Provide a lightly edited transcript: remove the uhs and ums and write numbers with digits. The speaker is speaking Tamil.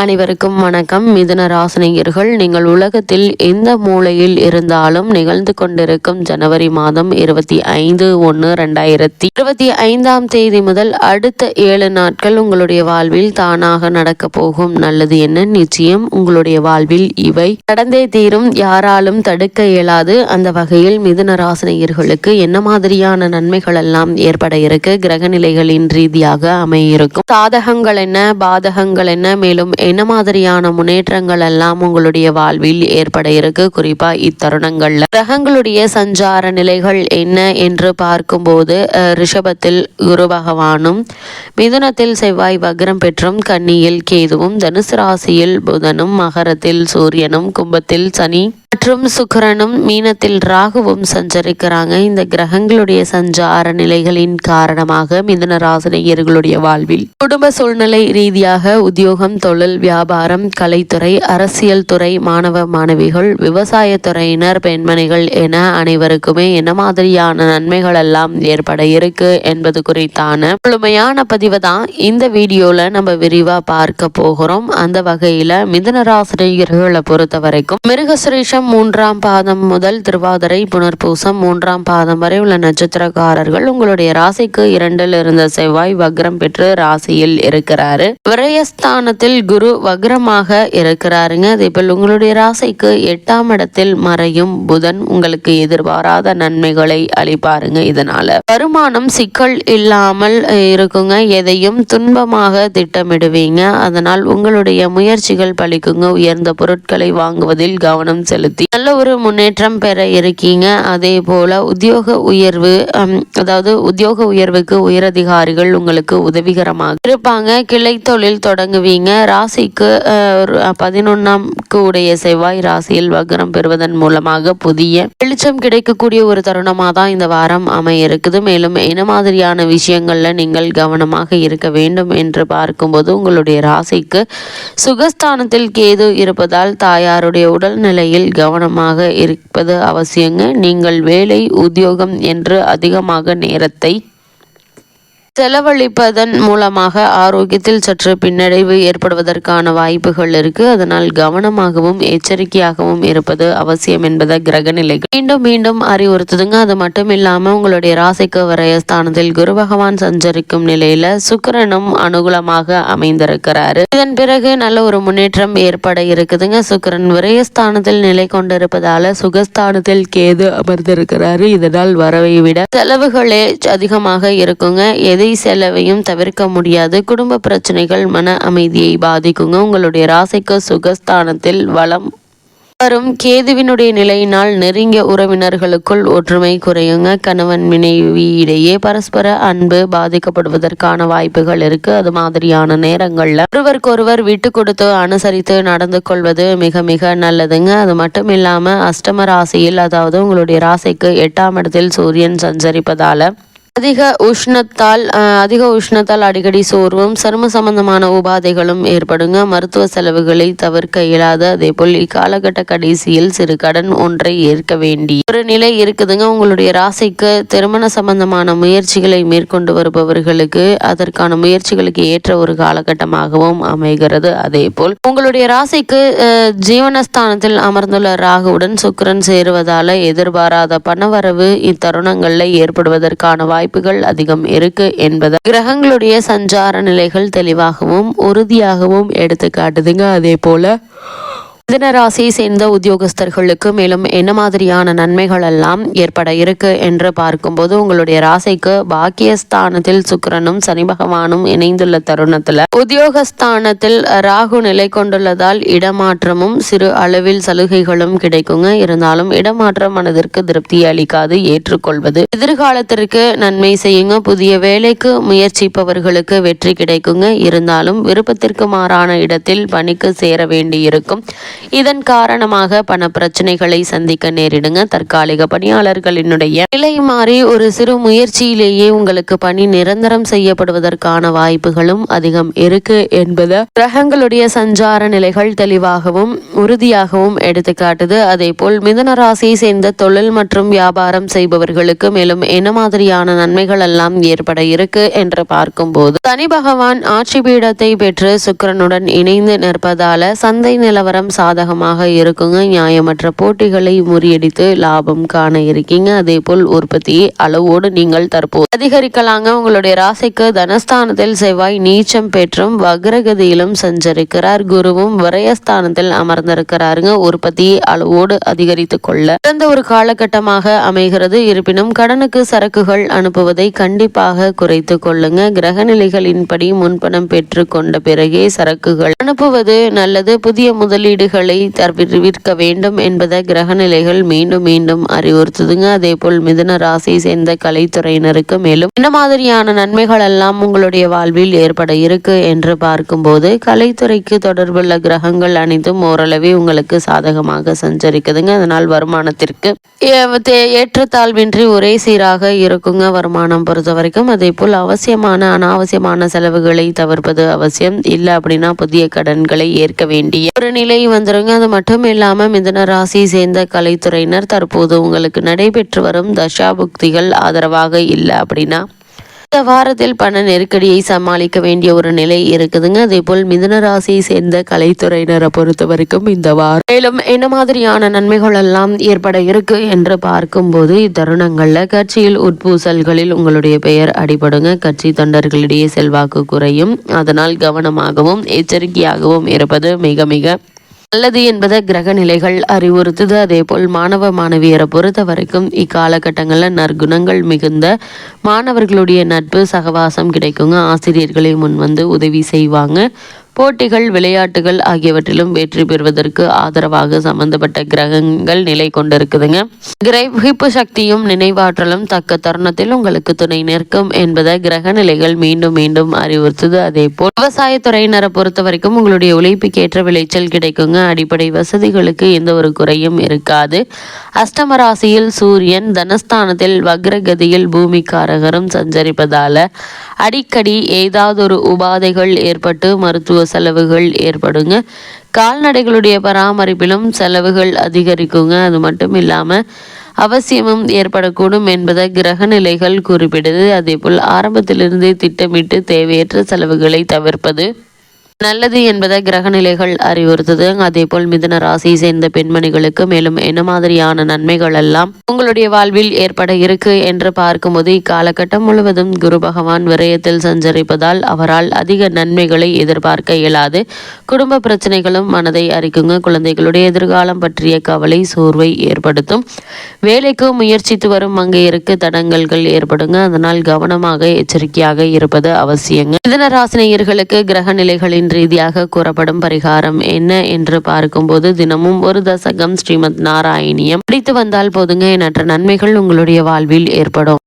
அனைவருக்கும் வணக்கம். மிதுன ராசினியர்கள், நீங்கள் உலகத்தில் எந்த மூலையில் இருந்தாலும் நிகழ்ந்து கொண்டிருக்கும் ஜனவரி மாதம் 25/1/2025 முதல் அடுத்த 7 நாட்கள் உங்களுடைய வாழ்வில் தானாக நடக்க போகும் நல்லது என்ன? நிச்சயம் உங்களுடைய வாழ்வில் இவை நடந்தே தீரும், யாராலும் தடுக்க இயலாது. அந்த வகையில் மிதுன ராசினியர்களுக்கு என்ன மாதிரியான நன்மைகள் எல்லாம் ஏற்பட இருக்கு, கிரக நிலைகளின் ரீதியாக அமையிருக்கும், சாதகங்கள் என்ன, பாதகங்கள் என்ன, மேலும் என்ன மாதிரியான முன்னேற்றங்கள் எல்லாம் உங்களுடைய வாழ்வில் ஏற்பட இருக்கு, குறிப்பா இத்தருணங்கள்ல கிரகங்களுடைய சஞ்சார நிலைகள் என்ன என்று பார்க்கும்போது ரிஷபத்தில் குரு பகவானும், மிதுனத்தில் செவ்வாய் வக்ரம் பெற்றும், கன்னியில் கேதுவும், தனுசு ராசியில் புதனும், மகரத்தில் சூரியனும், கும்பத்தில் சனி மற்றும் சுக்கிரனும், மீனத்தில் ராகுவும் சஞ்சரிக்கிறாங்க. இந்த கிரகங்களுடைய சஞ்சார நிலைகளின் காரணமாக மிதுன ராசினியர்களுடைய வாழ்வில் குடும்ப சூழ்நிலை ரீதியாக உத்தியோகம், தொழில், வியாபாரம், கலைத்துறை, அரசியல் துறை, மாணவ மாணவிகள், விவசாயத்துறையினர், பெண்மணிகள் என அனைவருக்குமே என்ன மாதிரியான நன்மைகள் எல்லாம் ஏற்பட இருக்கு என்பது குறித்தான முழுமையான பதிவு தான் இந்த வீடியோல நம்ம விரிவா பார்க்க போகிறோம். அந்த வகையில மிதுன ராசினியர்களை பொறுத்த வரைக்கும் மிருகசுரீஷம் 3ஆம் பாதம் முதல் திருவாதிரை புனர்பூசம் 3ஆம் பாதம் வரை உள்ள நட்சத்திரக்காரர்கள் உங்களுடைய ராசிக்கு 2ல் இருந்த செவ்வாய் வக்ரம் பெற்று ராசியில் இருக்கிறாரு. விரயஸ்தானத்தில் குரு வக்ரமாக இருக்கிறாருங்க. அதேபோல் உங்களுடைய ராசிக்கு 8ஆம் இடத்தில் மறையும் புதன் உங்களுக்கு எதிர்பாராத நன்மைகளை அளிப்பாருங்க. இதனால வருமானம் சிக்கல் இல்லாமல் இருக்குங்க. எதையும் துன்பமாக திட்டமிடுவீங்க. அதனால் உங்களுடைய முயற்சிகள் பலிக்குங்க. உயர்ந்த பொருட்களை வாங்குவதில் கவனம் செலுத்தி நல்ல ஒரு முன்னேற்றம் பெற இருக்கீங்க. அதே போல உத்தியோக உயர்வுக்கு உயரதிகாரிகள் உங்களுக்கு உதவிகரமாக இருப்பாங்க. கிளை தொழில் தொடங்குவீங்க. ராசிக்கு 11ஆம் உடைய செவ்வாய் ராசியில் வக்ரம் பெறுவதன் மூலமாக புதிய வெளிச்சம் கிடைக்கக்கூடிய ஒரு தருணமா தான் இந்த வாரம் அமைய இருக்குது. மேலும் என்ன மாதிரியான விஷயங்கள்ல நீங்கள் கவனமாக இருக்க வேண்டும் என்று பார்க்கும்போது உங்களுடைய ராசிக்கு சுகஸ்தானத்தில் கேது இருப்பதால் தாயாருடைய உடல்நிலையில் கவனமாக இருப்பது அவசியங்க. நீங்கள் வேலை, உத்தியோகம் என்று அதிகமாக நேரத்தை செலவழிப்பதன் மூலமாக ஆரோக்கியத்தில் சற்று பின்னடைவு ஏற்படுவதற்கான வாய்ப்புகள் இருக்கு. அதனால் கவனமாகவும் எச்சரிக்கையாகவும் இருப்பது அவசியம் என்பதை கிரக நிலைகள் மீண்டும் மீண்டும் அறிவுறுத்துதுங்க. அது மட்டும் இல்லாம உங்களுடைய ராசிக்கு விரயஸ்தானத்தில் குரு பகவான் சஞ்சரிக்கும் நிலையில சுக்கிரனும் அனுகூலமாக அமைந்திருக்கிறாரு. இதன் பிறகு நல்ல ஒரு முன்னேற்றம் ஏற்பட இருக்குதுங்க. சுக்கிரன் விரயஸ்தானத்தில் நிலை கொண்டிருப்பதால சுகஸ்தானத்தில் கேது அமர்ந்திருக்கிறாரு. இதனால் வரவை விட செலவுகளே அதிகமாக இருக்குங்க. செலவையும் தவிர்க்க முடியாது. குடும்ப பிரச்சனைகள் மன அமைதியை பாதிக்குங்க. உங்களுடைய ராசிக்கு சுகஸ்தானத்தில் வலம் வரும் கேதுவினுடைய நிலையினால் நெருங்கிய உறவினர்களுக்குள் ஒற்றுமை குறையுங்க. கணவன் மனைவி இடையே பரஸ்பர அன்பு பாதிக்கப்படுவதற்கான வாய்ப்புகள் இருக்கு. அது மாதிரியான நேரங்கள்ல ஒருவருக்கொருவர் விட்டு கொடுத்து அனுசரித்து நடந்து கொள்வது மிக மிக நல்லதுங்க. அது மட்டும் இல்லாம அஷ்டம ராசியில், அதாவது உங்களுடைய ராசிக்கு 8ஆம் இடத்தில் சூரியன் சஞ்சரிப்பதால அதிக உஷ்ணத்தால் அடிக்கடி சோர்வும் சரும சம்பந்தமான உபாதைகளும் ஏற்படுங்க. மருத்துவ செலவுகளை தவிர்க்க இயலாத. அதே போல் இக்காலகட்ட கடைசியில் சிறு கடன் ஒன்றை ஏற்க வேண்டிய ஒரு நிலை இருக்குதுங்க. உங்களுடைய ராசிக்கு திருமண சம்பந்தமான முயற்சிகளை மேற்கொண்டு வருபவர்களுக்கு அதற்கான முயற்சிகளுக்கு ஏற்ற ஒரு காலகட்டமாகவும் அமைகிறது. அதே போல் உங்களுடைய ராசிக்கு ஜீவனஸ்தானத்தில் அமர்ந்துள்ள ராகுவுடன் சுக்கிரன் சேருவதால எதிர்பாராத பணவரவு இத்தருணங்கள்ல ஏற்படுவதற்கான வாய்ப்புகள் அதிகம் இருக்கு என்பதை கிரகங்களுடைய சஞ்சார நிலைகள் தெளிவாகவும் உறுதியாகவும் எடுத்து காட்டுதுங்க. அதே போல மிதுன ராசியை சேர்ந்த உத்தியோகஸ்தர்களுக்கு மேலும் என்ன மாதிரியான நன்மைகள் எல்லாம் ஏற்பட இருக்கு என்று பார்க்கும்போது உங்களுடைய ராசிக்கு பாக்கியஸ்தானத்தில் சுக்கிரனும் சனி பகவானும் இணைந்துள்ள தருணத்துல உத்தியோகஸ்தானத்தில் ராகு நிலை கொண்டுள்ளதால் இடமாற்றமும் சிறு அளவில் சலுகைகளும் கிடைக்குங்க. இருந்தாலும் இடமாற்றம் மனதிற்கு திருப்தி அளிக்காது. ஏற்றுக்கொள்வது எதிர்காலத்திற்கு நன்மை செய்யுங்க. புதிய வேலைக்கு முயற்சிப்பவர்களுக்கு வெற்றி கிடைக்குங்க. இருந்தாலும் விருப்பத்திற்கு மாறான இடத்தில் பணிக்கு சேர வேண்டியிருக்கும். இதன் காரணமாக பண பிரச்சனைகளை சந்திக்க நேரிடுங்க. தற்காலிக பணியாளர்களினுடைய நிலை மாறி ஒரு சிறு முயற்சியிலேயே உங்களுக்கு பணி நிரந்தரம் செய்யப்படுவதற்கான வாய்ப்புகளும் அதிகம் இருக்கு என்பது கிரகங்களுடைய சஞ்சார நிலைகள் தெளிவாகவும் உறுதியாகவும் எடுத்துக்காட்டுது. அதே போல் மிதுன ராசியை சேர்ந்த தொழில் மற்றும் வியாபாரம் செய்பவர்களுக்கு மேலும் என்ன மாதிரியான நன்மைகள் எல்லாம் ஏற்பட இருக்கு என்று பார்க்கும்போது, சனி பகவான் ஆட்சி பீடத்தை பெற்று சுக்கிரனுடன் இணைந்து நிற்பதால சந்தை நிலவரம் சாதகமாக இருக்குங்க. நியாயமற்ற போட்டிகளை முறியடித்து லாபம் காண இருக்கீங்க. அதே போல் உற்பத்தி அளவோடு நீங்கள் தற்போது அதிகரிக்கலாங்க. உங்களுடைய ராசிக்கு தனஸ்தானத்தில் செவ்வாய் நீச்சம் பெற்றும் வக்ரகதியிலும் சஞ்சரிக்கிறார். குருவும் விரயஸ்தானத்தில் அமர்ந்திருக்கிறாருங்க. உற்பத்தி அளவோடு அதிகரித்து கொள்ள சிறந்த ஒரு காலகட்டமாக அமைகிறது. இருப்பினும் கடனுக்கு சரக்குகள் அனுப்புவதை கண்டிப்பாக குறைத்து கொள்ளுங்க. கிரக நிலைகளின்படி முன்பணம் பெற்று கொண்ட பிறகே சரக்குகள் அனுப்புவது நல்லது. புதிய முதலீடுகளை தவிர்க்க வேண்டும் என்பதை கிரக நிலைகள் மீண்டும் மீண்டும் அறிவுறுத்துதுங்க. அதே போல் மிதுன ராசியை சேர்ந்த கலைத்துறையினருக்கு மேலும் என்ன மாதிரியான நன்மைகள் எல்லாம் உங்களுடைய வாழ்வில் ஏற்பட இருக்கு என்று பார்க்கும்போது, கலைத்துறைக்கு தொடர்புள்ள கிரகங்கள் அனைத்தும் ஓரளவே உங்களுக்கு சாதகமாக சஞ்சரிக்குதுங்க. அதனால் வருமானத்திற்கு ஏற்றத்தாழ்வின்றி ஒரே சீராக இருக்குங்க வருமானம் பொறுத்த வரைக்கும். அதே போல் அவசியமான அனாவசியமான செலவுகளை தவிர்ப்பது அவசியம். இல்லை அப்படின்னா புதிய கடன்களை ஏற்க வேண்டிய ஒரு நிலை வந்துருங்க. அது மட்டும் இல்லாம மிதுன ராசியை சேர்ந்த கலைத்துறையினர் தற்போது உங்களுக்கு நடைபெற்று வரும் தசாபுக்திகள் ஆதரவாக இல்லை அப்படின்னா இந்த வாரத்தில் பண நெருக்கடியை சமாளிக்க வேண்டிய ஒரு நிலை இருக்குதுங்க. அதே போல் மிதுன ராசியை சேர்ந்த கலைத்துறையினரை பொறுத்த வரைக்கும் இந்த வாரம் மேலும் என்ன மாதிரியான நன்மைகள் எல்லாம் ஏற்பட இருக்கு என்று பார்க்கும்போது, இத்தருணங்கள்ல கட்சியில் உட்பூசல்களில் உங்களுடைய பெயர் அடிபடுங்க. கட்சி தொண்டர்களிடையே செல்வாக்கு குறையும். அதனால் கவனமாகவும் எச்சரிக்கையாகவும் இருப்பது மிக மிக நல்லது என்பதை கிரக நிலைகள் அறிவுறுத்துது. அதே போல் மாணவ மாணவியரை பொறுத்த வரைக்கும் இக்காலகட்டங்களில் நற்குணங்கள் மிகுந்த மாணவர்களுடைய நட்பு சகவாசம் கிடைக்குங்க. ஆசிரியர்களை முன் வந்து உதவி செய்வாங்க. போட்டிகள் விளையாட்டுகள் ஆகியவற்றிலும் வெற்றி பெறுவதற்கு ஆதரவாக சம்பந்தப்பட்ட கிரகங்கள் நிலை கொண்டிருக்குதுங்க. கிரகிப்பு சக்தியும் நினைவாற்றலும் தக்க தருணத்தில் உங்களுக்கு துணை நிற்கும் என்பதை கிரக நிலைகள் மீண்டும் மீண்டும் அறிவுறுத்துது. அதே போல் விவசாயத்துறையினரை பொறுத்த வரைக்கும் உங்களுடைய உழைப்புக்கேற்ற விளைச்சல் கிடைக்குங்க. அடிப்படை வசதிகளுக்கு எந்த ஒரு குறையும் இருக்காது. அஷ்டம ராசியில் சூரியன், தனஸ்தானத்தில் வக்ரகதியில் பூமிக்காரகரும் சஞ்சரிப்பதால அடிக்கடி ஏதாவது ஒரு உபாதைகள் ஏற்பட்டு மருத்துவ செலவுகள் ஏற்படுங்க. கால்நடைகளுடைய பராமரிப்பிலும் செலவுகள் அதிகரிக்குங்க. அது மட்டும் இல்லாம அவசியமும் ஏற்படக்கூடும் என்பதை கிரக நிலைகள் குறிப்பிடுது. அதே போல் ஆரம்பத்திலிருந்தே திட்டமிட்டு தேவையற்ற செலவுகளை தவிர்ப்பது நல்லது என்பதை கிரக நிலைகள் அறிவுறுத்துது. அதே போல் மிதுன ராசியை சேர்ந்த பெண்மணிகளுக்கு மேலும் என்ன மாதிரியான நன்மைகள் எல்லாம் உங்களுடைய வாழ்வில் ஏற்பட இருக்கு என்று பார்க்கும்போது, இக்காலகட்டம் முழுவதும் குரு பகவான் விரயத்தில் சஞ்சரிப்பதால் அவரால் அதிக நன்மைகளை எதிர்பார்க்க இயலாது. குடும்ப பிரச்சனைகளும் மனதை அரிக்குங்க. குழந்தைகளுடைய எதிர்காலம் பற்றிய கவலை சோர்வை ஏற்படுத்தும். வேலைக்கு முயற்சித்து வரும் மங்கையருக்கு தடங்கல்கள் ஏற்படுங்க. அதனால் கவனமாக எச்சரிக்கையாக இருப்பது அவசியங்க. மிதுன ராசினியர்களுக்கு கிரக நிலைகளின் ரீதியாக கூறப்படும் பரிகாரம் என்ன என்று பார்க்கும்போது, தினமும் ஒரு தசகம் ஸ்ரீமத் நாராயணியம் படித்து வந்தால் போதுங்க. எண்ணற்ற நன்மைகள் உங்களுடைய வாழ்வில் ஏற்படும்.